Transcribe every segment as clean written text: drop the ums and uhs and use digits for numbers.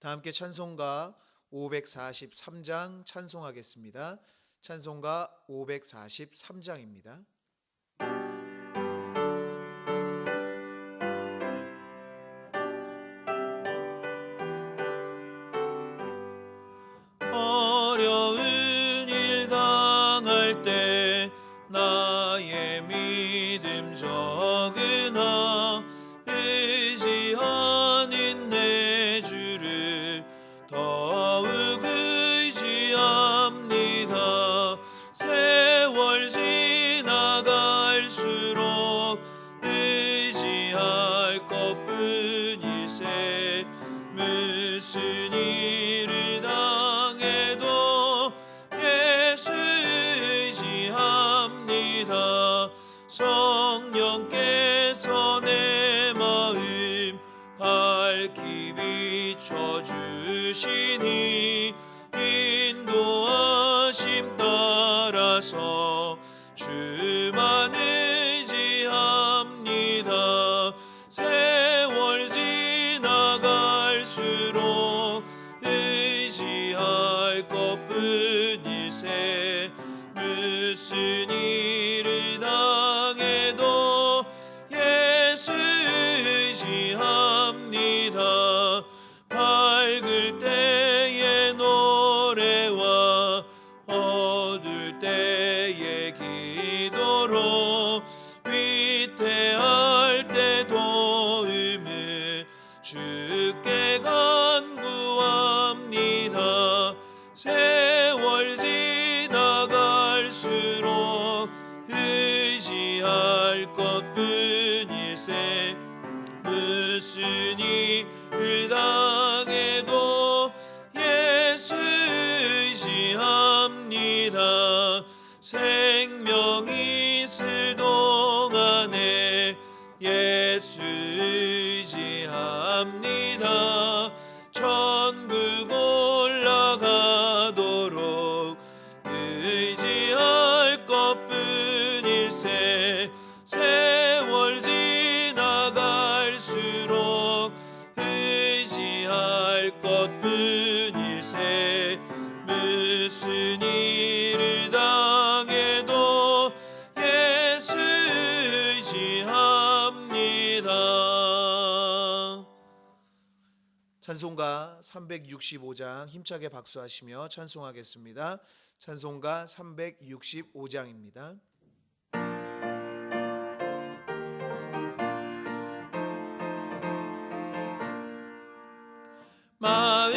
다 함께 찬송가 543장 찬송하겠습니다. 찬송가 543장입니다. 어려운 일 당할 때 나의 믿음 적으나 의지하는 내 주를 더욱 의지합니다. 세월 지나갈수록 의지할 것뿐일세. 무슨 일을 당해도 예수 의지합니다. 성령께서 내 마음 밝히 비춰주시니 인도하심 따라서 주만 의지합니다. 세월 지나갈수록 의지할 것뿐일세. 무슨 일을 당해도 예수 의지합니다. 밝을 때의 노래와 어두울 때의 기도로 위태할 때 도움을 주께 간구합니다. 세월 지나갈수록 의지할 것뿐일세. 무슨 일을 당해도 예수 의지합니다. 생명 있을 동안에 예수 의지합니다. 천국 올라가도록 의지할 것뿐일세. 세월 지나갈수록 의지할 것뿐일세. 무슨 일을 당해도 예수 의지합니다. 찬송가 365장 힘차게 박수하시며 찬송하겠습니다. 찬송가 365장입니다.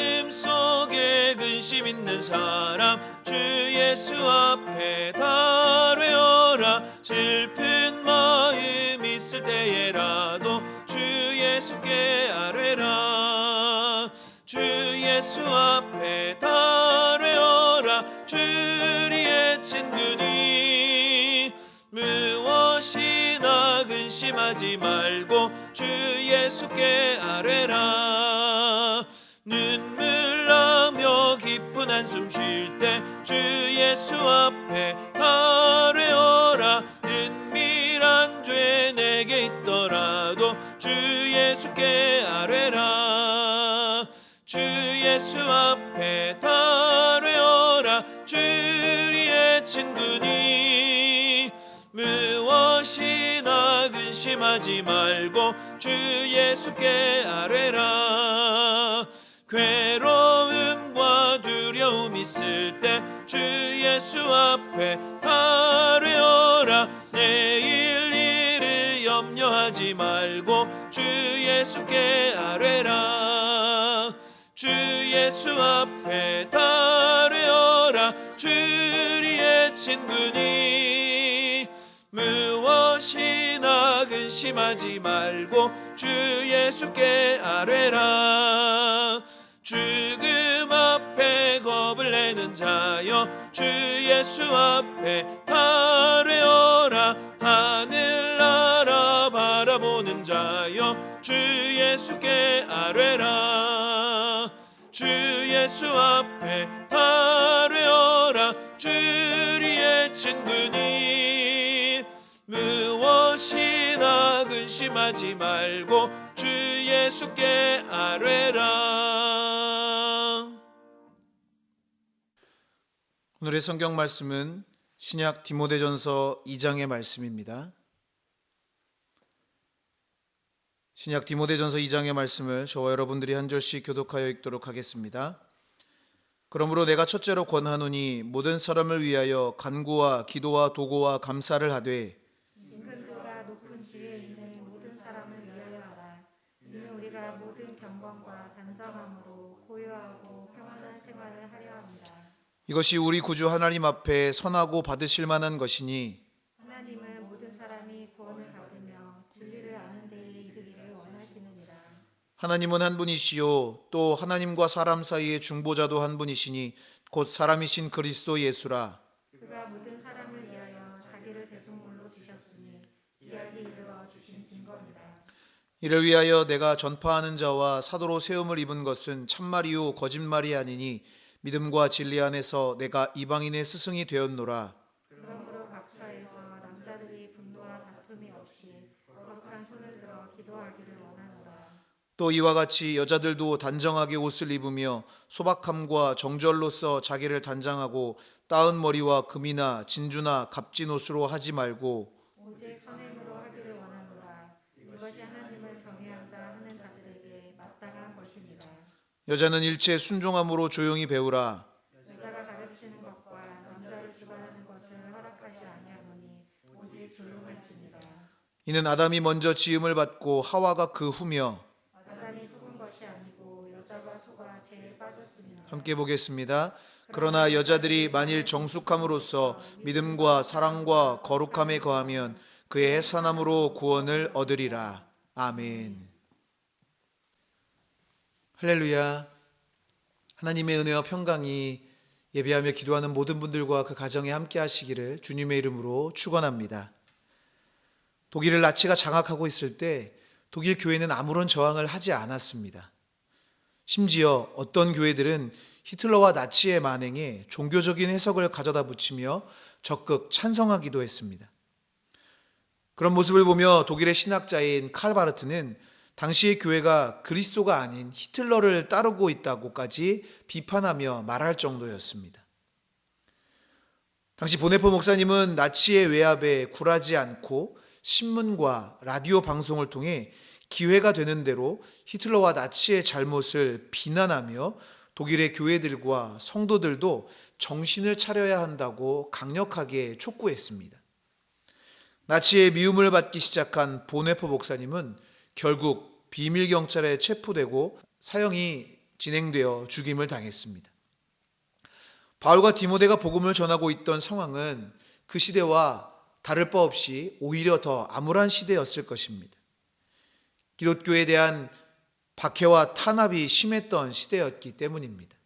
마음속에 근심 있는 사람 주 예수 앞에 다뢰어라. 슬픈 마음 있을 때에라도 주 예수께 아뢰라. 주 예수 앞에 다뢰어라. 주리의 친구니 무엇이나 근심하지 말고 주 예수께 아뢰라. 눈물 나며 기쁜 한숨 쉴 때 주 예수 앞에 다뢰어라. 은밀한 죄 내게 있더라도 주 예수께 아뢰라. 주 예수 앞에 다뢰어라. 주리의 친구니 무엇이나 근심하지 말고 주 예수께 아뢰라. 괴로움과 두려움 있을 때 주 예수 앞에 다뢰어라. 내일 일을 염려하지 말고 주 예수께 아뢰라. 주 예수 앞에 다뢰어라. 주리의 친구니 무엇이나 근심하지 말고 주 예수께 아뢰라. 죽음 앞에 겁을 내는 자여 주 예수 앞에 다뢰어라. 하늘나라 바라보는 자여 주 예수께 아뢰라. 주 예수 앞에 다뢰어라. 주리의 친구니 무엇이나 근심하지 말고 주 예수께 아뢰라. 오늘의 성경 말씀은 신약 디모데전서 2장의 말씀입니다. 신약 디모데전서 2장의 말씀을 저와 여러분들이 한 절씩 교독하여 읽도록 하겠습니다. 그러므로 내가 첫째로 권하노니 모든 사람을 위하여 간구와 기도와 도고와 감사를 하되 인근도가 높은 지위에 있는 모든 사람을 위하여 하라. 이는 우리가 모든 경건과 단정함으로 고요하고 평안한 생활을 하려 합니다. 이것이 우리 구주 하나님 앞에 선하고 받으실 만한 것이니 하나님은 모든 사람이 구원을 받으며 진리를 아는 데에 이르기를 원하시느니라. 하나님은 한 분이시요 또 하나님과 사람 사이의 중보자도 한 분이시니 곧 사람이신 그리스도 예수라. 그가 모든 사람을 위하여 자기를 대속물로 주셨으니 귀하게 이루어 주신 증거니라. 이를 위하여 내가 전파하는 자와 사도로 세움을 입은 것은 참말이요 거짓말이 아니니 믿음과 진리 안에서 내가 이방인의 스승이 되었노라. 그러므로 각처에서 남자들이 분노와 다툼이 없이 거룩한 손을 들어 기도하기를 원하노라. 또 이와 같이 여자들도 단정하게 옷을 입으며 소박함과 정절로서 자기를 단장하고 따은 머리와 금이나 진주나 값진 옷으로 하지 말고 오직 선행으로 하기를 원하노라. 이것이 하나님을 경외한다 하는 자들에게 마땅한 것입니다. 여자는 일체 순종함으로 조용히 배우라. 여자가 가르치는 것과 남자를 주관하는 것을 허락하지 아니하노니 오직 조용할지니라. 이는 아담이 먼저 지음을 받고 하와가 그 후며. 아담이 속은 것이 아니고 여자가 속아 죄에 빠졌습니다. 함께 보겠습니다. 그러나 여자들이 만일 정숙함으로써 믿음과 사랑과 거룩함에 거하면 그의 해산함으로 구원을 얻으리라. 아멘. 할렐루야. 하나님의 은혜와 평강이 예배하며 기도하는 모든 분들과 그 가정에 함께 하시기를 주님의 이름으로 축원합니다. 독일을 나치가 장악하고 있을 때 독일 교회는 아무런 저항을 하지 않았습니다. 심지어 어떤 교회들은 히틀러와 나치의 만행에 종교적인 해석을 가져다 붙이며 적극 찬성하기도 했습니다. 그런 모습을 보며 독일의 신학자인 칼 바르트는 당시의 교회가 그리스도가 아닌 히틀러를 따르고 있다고까지 비판하며 말할 정도였습니다. 당시 보네포 목사님은 나치의 외압에 굴하지 않고 신문과 라디오 방송을 통해 기회가 되는 대로 히틀러와 나치의 잘못을 비난하며 독일의 교회들과 성도들도 정신을 차려야 한다고 강력하게 촉구했습니다. 나치의 미움을 받기 시작한 보네포 목사님은 결국 비밀경찰에 체포되고 사형이 진행되어 죽임을 당했습니다. 바울과 디모데가 복음을 전하고 있던 상황은 그 시대와 다를 바 없이 오히려 더 암울한 시대였을 것입니다. 기독교에 대한 박해와 탄압이 심했던 시대였기 때문입니다.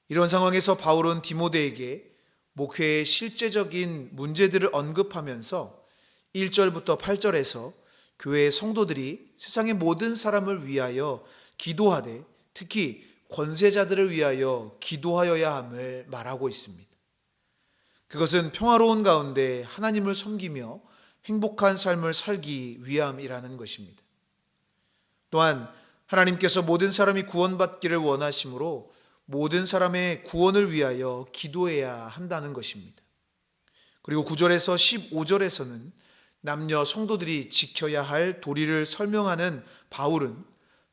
이런 상황에서 바울은 디모데에게 목회의 실제적인 문제들을 언급하면서 1절부터 8절에서 교회의 성도들이 세상의 모든 사람을 위하여 기도하되 특히 권세자들을 위하여 기도하여야 함을 말하고 있습니다. 그것은 평화로운 가운데 하나님을 섬기며 행복한 삶을 살기 위함이라는 것입니다. 또한 하나님께서 모든 사람이 구원받기를 원하심으로 모든 사람의 구원을 위하여 기도해야 한다는 것입니다. 그리고 9절에서 15절에서는 남녀 성도들이 지켜야 할 도리를 설명하는 바울은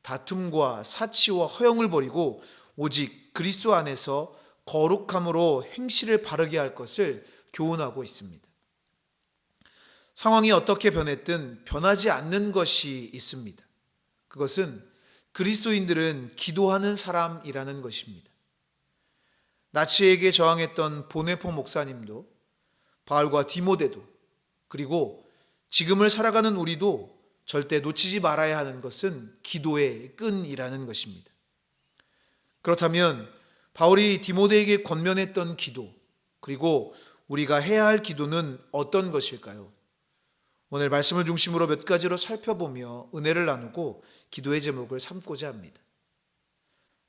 다툼과 사치와 허영을 버리고 오직 그리스도 안에서 거룩함으로 행실을 바르게 할 것을 교훈하고 있습니다. 상황이 어떻게 변했든 변하지 않는 것이 있습니다. 그것은 그리스도인들은 기도하는 사람이라는 것입니다. 나치에게 저항했던 보네포 목사님도 바울과 디모데도 그리고 지금을 살아가는 우리도 절대 놓치지 말아야 하는 것은 기도의 끈이라는 것입니다. 그렇다면 바울이 디모데에게 권면했던 기도 그리고 우리가 해야 할 기도는 어떤 것일까요? 오늘 말씀을 중심으로 몇 가지로 살펴보며 은혜를 나누고 기도의 제목을 삼고자 합니다.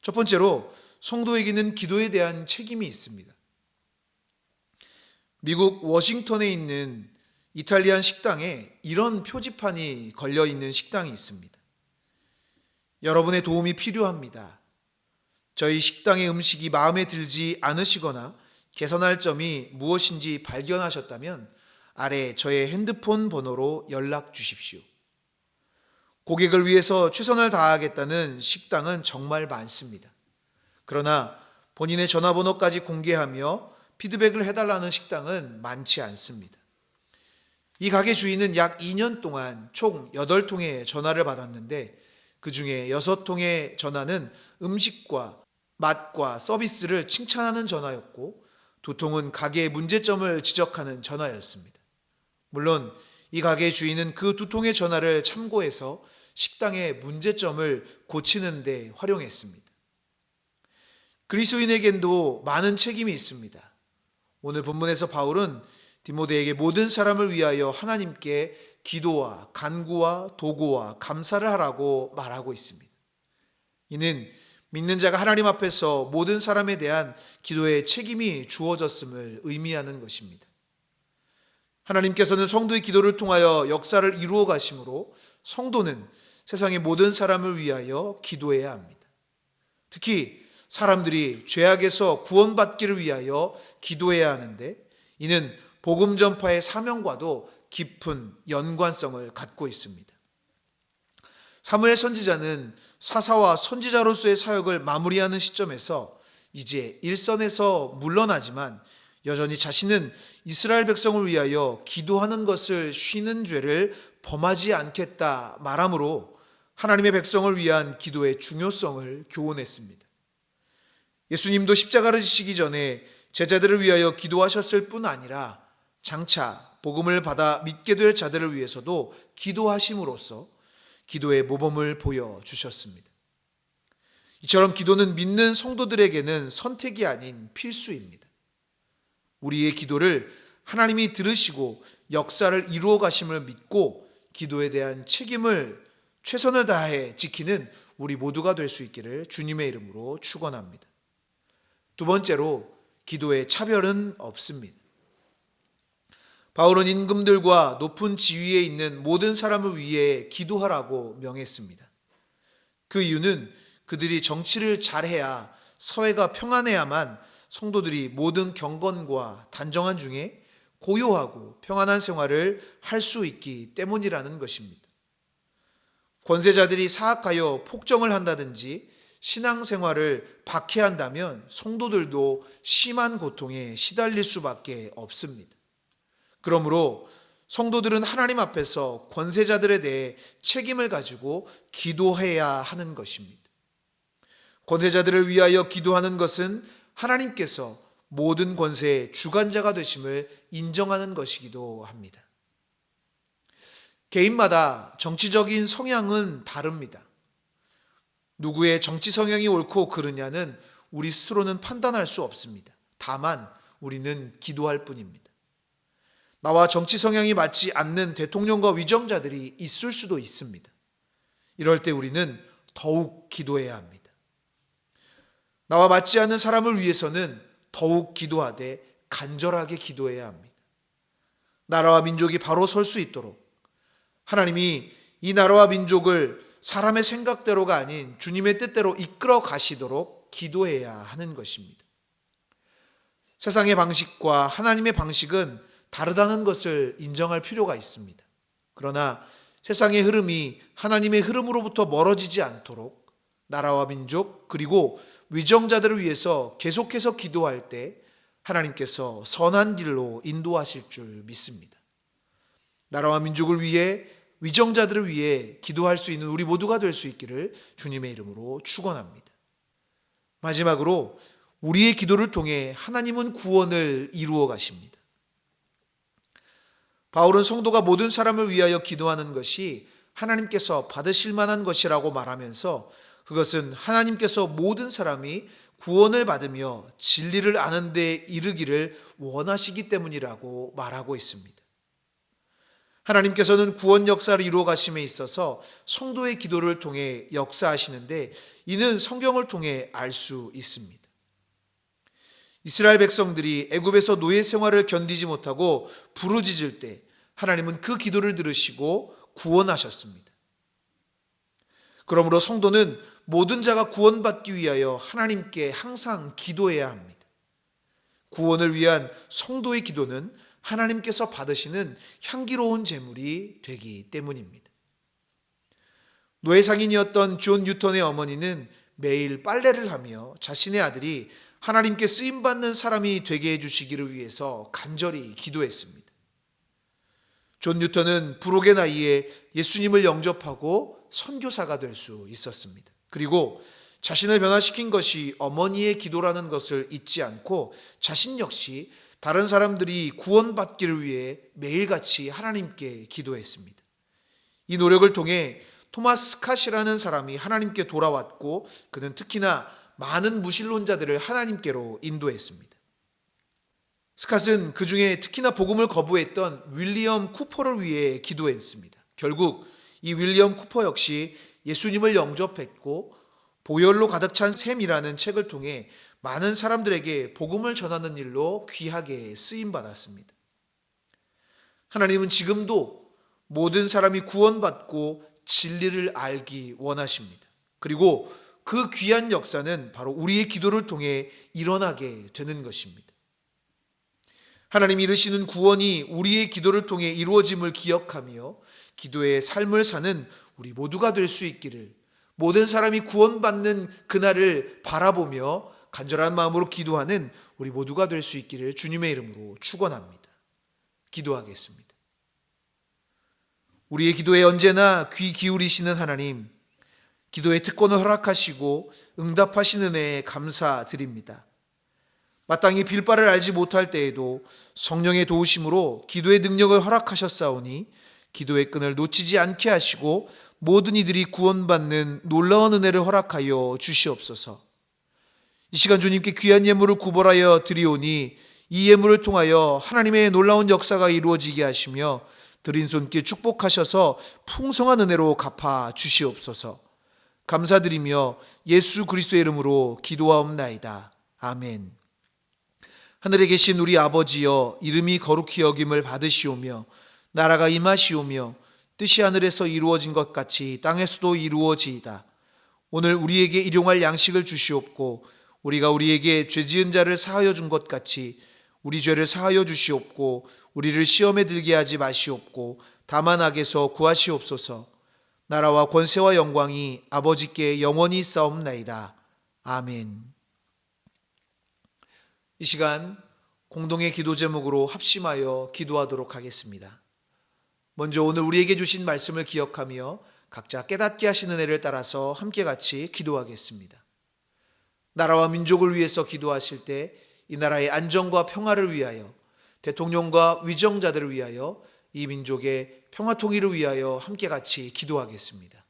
첫 번째로 성도에게는 기도에 대한 책임이 있습니다. 미국 워싱턴에 있는 이탈리안 식당에 이런 표지판이 걸려 있는 식당이 있습니다. 여러분의 도움이 필요합니다. 저희 식당의 음식이 마음에 들지 않으시거나 개선할 점이 무엇인지 발견하셨다면 아래 저의 핸드폰 번호로 연락 주십시오. 고객을 위해서 최선을 다하겠다는 식당은 정말 많습니다. 그러나 본인의 전화번호까지 공개하며 피드백을 해달라는 식당은 많지 않습니다. 이 가게 주인은 약 2년 동안 총 8통의 전화를 받았는데 그 중에 6통의 전화는 음식과 맛과 서비스를 칭찬하는 전화였고 2통은 가게의 문제점을 지적하는 전화였습니다. 물론 이 가게의 주인은 그 2통의 전화를 참고해서 식당의 문제점을 고치는 데 활용했습니다. 그리스도인에겐도 많은 책임이 있습니다. 오늘 본문에서 바울은 디모데에게 모든 사람을 위하여 하나님께 기도와 간구와 도구와 감사를 하라고 말하고 있습니다. 이는 믿는 자가 하나님 앞에서 모든 사람에 대한 기도의 책임이 주어졌음을 의미하는 것입니다. 하나님께서는 성도의 기도를 통하여 역사를 이루어 가심으로 성도는 세상의 모든 사람을 위하여 기도해야 합니다. 특히 사람들이 죄악에서 구원받기를 위하여 기도해야 하는데 이는 복음 전파의 사명과도 깊은 연관성을 갖고 있습니다. 사무엘 선지자는 사사와 선지자로서의 사역을 마무리하는 시점에서 이제 일선에서 물러나지만 여전히 자신은 이스라엘 백성을 위하여 기도하는 것을 쉬는 죄를 범하지 않겠다 말함으로 하나님의 백성을 위한 기도의 중요성을 교훈했습니다. 예수님도 십자가를 지시기 전에 제자들을 위하여 기도하셨을 뿐 아니라 장차 복음을 받아 믿게 될 자들을 위해서도 기도하심으로써 기도의 모범을 보여주셨습니다. 이처럼 기도는 믿는 성도들에게는 선택이 아닌 필수입니다. 우리의 기도를 하나님이 들으시고 역사를 이루어 가심을 믿고 기도에 대한 책임을 최선을 다해 지키는 우리 모두가 될 수 있기를 주님의 이름으로 축원합니다. 두 번째로 기도에 차별은 없습니다. 바울은 임금들과 높은 지위에 있는 모든 사람을 위해 기도하라고 명했습니다. 그 이유는 그들이 정치를 잘해야 사회가 평안해야만 성도들이 모든 경건과 단정한 중에 고요하고 평안한 생활을 할 수 있기 때문이라는 것입니다. 권세자들이 사악하여 폭정을 한다든지 신앙생활을 박해한다면 성도들도 심한 고통에 시달릴 수밖에 없습니다. 그러므로 성도들은 하나님 앞에서 권세자들에 대해 책임을 가지고 기도해야 하는 것입니다. 권세자들을 위하여 기도하는 것은 하나님께서 모든 권세의 주관자가 되심을 인정하는 것이기도 합니다. 개인마다 정치적인 성향은 다릅니다. 누구의 정치 성향이 옳고 그르냐는 우리 스스로는 판단할 수 없습니다. 다만 우리는 기도할 뿐입니다. 나와 정치 성향이 맞지 않는 대통령과 위정자들이 있을 수도 있습니다. 이럴 때 우리는 더욱 기도해야 합니다. 나와 맞지 않는 사람을 위해서는 더욱 기도하되 간절하게 기도해야 합니다. 나라와 민족이 바로 설 수 있도록 하나님이 이 나라와 민족을 사람의 생각대로가 아닌 주님의 뜻대로 이끌어 가시도록 기도해야 하는 것입니다. 세상의 방식과 하나님의 방식은 다르다는 것을 인정할 필요가 있습니다. 그러나 세상의 흐름이 하나님의 흐름으로부터 멀어지지 않도록 나라와 민족 그리고 위정자들을 위해서 계속해서 기도할 때 하나님께서 선한 길로 인도하실 줄 믿습니다. 나라와 민족을 위해 위정자들을 위해 기도할 수 있는 우리 모두가 될 수 있기를 주님의 이름으로 축원합니다. 마지막으로 우리의 기도를 통해 하나님은 구원을 이루어 가십니다. 바울은 성도가 모든 사람을 위하여 기도하는 것이 하나님께서 받으실 만한 것이라고 말하면서 그것은 하나님께서 모든 사람이 구원을 받으며 진리를 아는 데 이르기를 원하시기 때문이라고 말하고 있습니다. 하나님께서는 구원 역사를 이루어 가심에 있어서 성도의 기도를 통해 역사하시는데 이는 성경을 통해 알 수 있습니다. 이스라엘 백성들이 애굽에서 노예 생활을 견디지 못하고 부르짖을 때 하나님은 그 기도를 들으시고 구원하셨습니다. 그러므로 성도는 모든 자가 구원받기 위하여 하나님께 항상 기도해야 합니다. 구원을 위한 성도의 기도는 하나님께서 받으시는 향기로운 제물이 되기 때문입니다. 노예상인이었던 존 뉴턴의 어머니는 매일 빨래를 하며 자신의 아들이 하나님께 쓰임받는 사람이 되게 해주시기를 위해서 간절히 기도했습니다. 존 뉴턴은 불혹의 나이에 예수님을 영접하고 선교사가 될 수 있었습니다. 그리고 자신을 변화시킨 것이 어머니의 기도라는 것을 잊지 않고 자신 역시 다른 사람들이 구원받기를 위해 매일같이 하나님께 기도했습니다. 이 노력을 통해 토마스 스캇이라는 사람이 하나님께 돌아왔고 그는 특히나 많은 무신론자들을 하나님께로 인도했습니다. 스캇은 그 중에 특히나 복음을 거부했던 윌리엄 쿠퍼를 위해 기도했습니다. 결국 이 윌리엄 쿠퍼 역시 예수님을 영접했고 보혈로 가득 찬 샘이라는 책을 통해 많은 사람들에게 복음을 전하는 일로 귀하게 쓰임받았습니다. 하나님은 지금도 모든 사람이 구원받고 진리를 알기 원하십니다. 그리고 그 귀한 역사는 바로 우리의 기도를 통해 일어나게 되는 것입니다. 하나님이 이루시는 구원이 우리의 기도를 통해 이루어짐을 기억하며 기도의 삶을 사는 우리 모두가 될 수 있기를, 모든 사람이 구원받는 그날을 바라보며 간절한 마음으로 기도하는 우리 모두가 될 수 있기를 주님의 이름으로 축원합니다. 기도하겠습니다. 우리의 기도에 언제나 귀 기울이시는 하나님, 기도의 특권을 허락하시고 응답하시는 은혜에 감사드립니다. 마땅히 빌 바를 알지 못할 때에도 성령의 도우심으로 기도의 능력을 허락하셨사오니 기도의 끈을 놓치지 않게 하시고 모든 이들이 구원받는 놀라운 은혜를 허락하여 주시옵소서. 이 시간 주님께 귀한 예물을 구벌하여 드리오니 이 예물을 통하여 하나님의 놀라운 역사가 이루어지게 하시며 드린 손길 축복하셔서 풍성한 은혜로 갚아 주시옵소서. 감사드리며 예수 그리스도의 이름으로 기도하옵나이다. 아멘. 하늘에 계신 우리 아버지여, 이름이 거룩히 여김을 받으시오며 나라가 임하시오며 뜻이 하늘에서 이루어진 것 같이 땅에서도 이루어지이다. 오늘 우리에게 일용할 양식을 주시옵고 우리가 우리에게 죄 지은 자를 사하여 준 것 같이 우리 죄를 사하여 주시옵고 우리를 시험에 들게 하지 마시옵고 다만 악에서 구하시옵소서. 나라와 권세와 영광이 아버지께 영원히 있사옵나이다. 아멘. 이 시간 공동의 기도 제목으로 합심하여 기도하도록 하겠습니다. 먼저 오늘 우리에게 주신 말씀을 기억하며 각자 깨닫게 하시는 은혜를 따라서 함께 같이 기도하겠습니다. 나라와 민족을 위해서 기도하실 때 이 나라의 안정과 평화를 위하여, 대통령과 위정자들을 위하여, 이 민족의 평화 통일을 위하여 함께 같이 기도하겠습니다.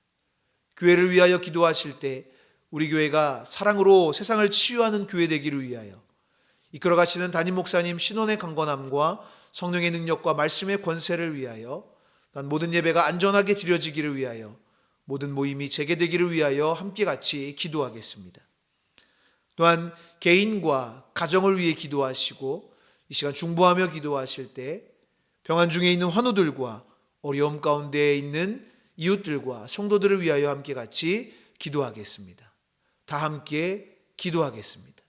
교회를 위하여 기도하실 때 우리 교회가 사랑으로 세상을 치유하는 교회 되기를 위하여, 이끌어 가시는 담임 목사님 신원의 강건함과 성령의 능력과 말씀의 권세를 위하여, 난 모든 예배가 안전하게 드려지기를 위하여, 모든 모임이 재개되기를 위하여 함께 같이 기도하겠습니다. 또한 개인과 가정을 위해 기도하시고 이 시간 중보하며 기도하실 때 병환 중에 있는 환우들과 어려움 가운데 있는 이웃들과 성도들을 위하여 함께 같이 기도하겠습니다. 다 함께 기도하겠습니다.